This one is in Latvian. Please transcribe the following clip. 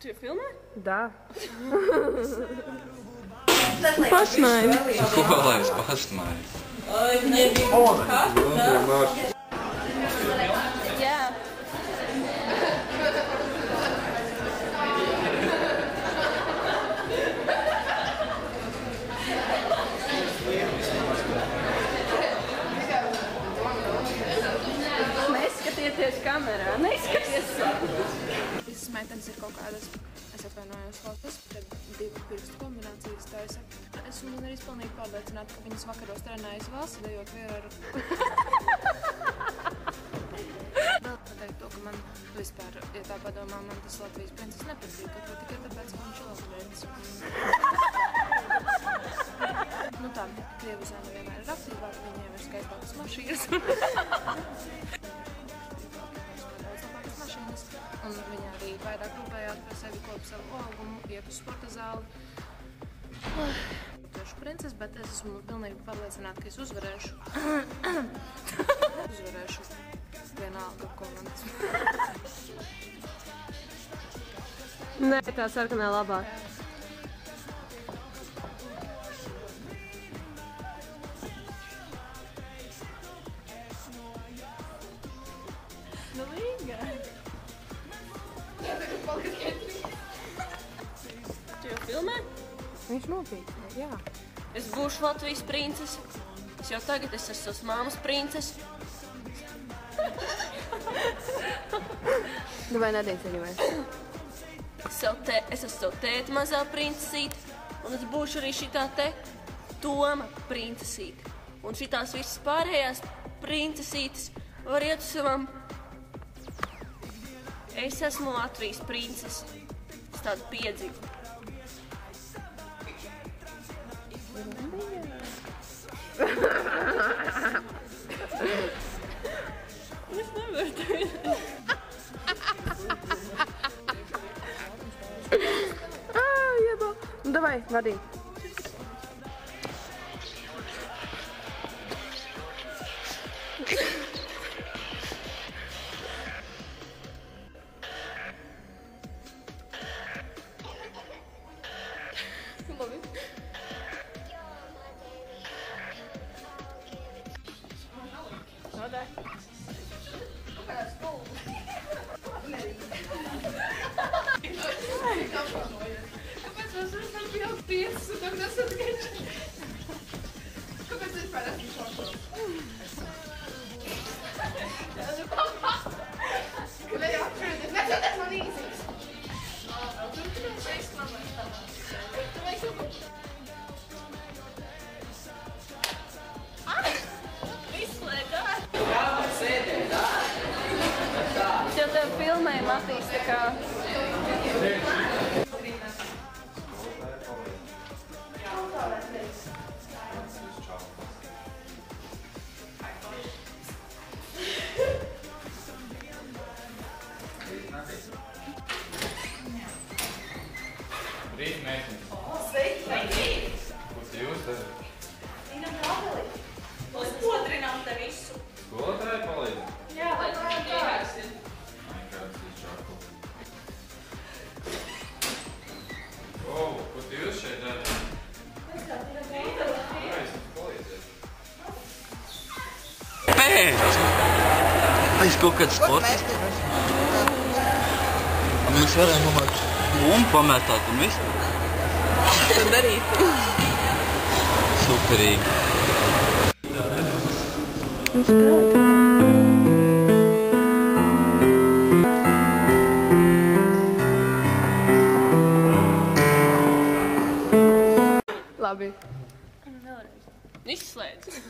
Tu filmē? Да. Посмотри. Голая, посмотри. Jā. Neskatieties kamerā, neskaties! Visas meitenes ir kaut kādas, es atvainojos valstis, tad divu pirkstu kombinācijas taisa. Esmu arī pilnīgi pārliecināta, ka viņas vakaros trenējas valsts, dejot vieru Vēl pateikt to, ka man vispār, ja tā padomā, man tas Latvijas princis nepatīk, kaut vai tikai tāpēc, ka viņš ir Latvijas. Nu tā, Krievu zēna vienmēr ir aktīvāka, viņiem ir skaistākas mašīnas. Un viņa arī vairāk rūpējās par sevi, kopu savu augumu, iet uz sporta zāli. Tieši princes, bet es esmu pilnīgi pārliecināta, ka es uzvarēšu. Uzvarēšu vienalga, ko man tas. Nē, tā sarkanā labāk. Nu, Līga! Tu jau filmē? Viņš nopietni, jā. Es būšu Latvijas princese. Es jau tagad esmu savas māmas princese. Nu vai nedēļceļojies? Es esmu savu tēti mazā princesīte. Un es būšu arī šitā te Toma princesīte. Un šitās visas pārējās princesītes var iet uz savam. Es esmu Latvijas princese. Es tādu piedzīvu. Es nevaru tagad. Jebā. Nu, davai, vadī. Kāpēc mēs esam pieaugt 5 un tad esat gaļši? Kāpēc vispār esmu šošos? Kad jau atšķirties, nesoties man īsīs. Tur tu vēl šeit slamēs tamā. Tu vajag kaut ko. Izslēgāt! Es jau tev filmēju, Matīs, tā kā... Rīt meitenes. Sveiki, sveiki! Ko tu jūs darat? Viņam kabeli. Mēs potrinām te visu. Skolotāji palīdz? Jā, lai tu viņam iegāsi. Kāds izšāku. Wow, ko tu jūs šeit darat? Jā, es jums palīdzēšu. Pēc! Es kaut kāds sports. Mēs varam nomāt un pamētāt un visu. Ko darīt? Superīgi. Labi. Vēlreiz. Izslēdz.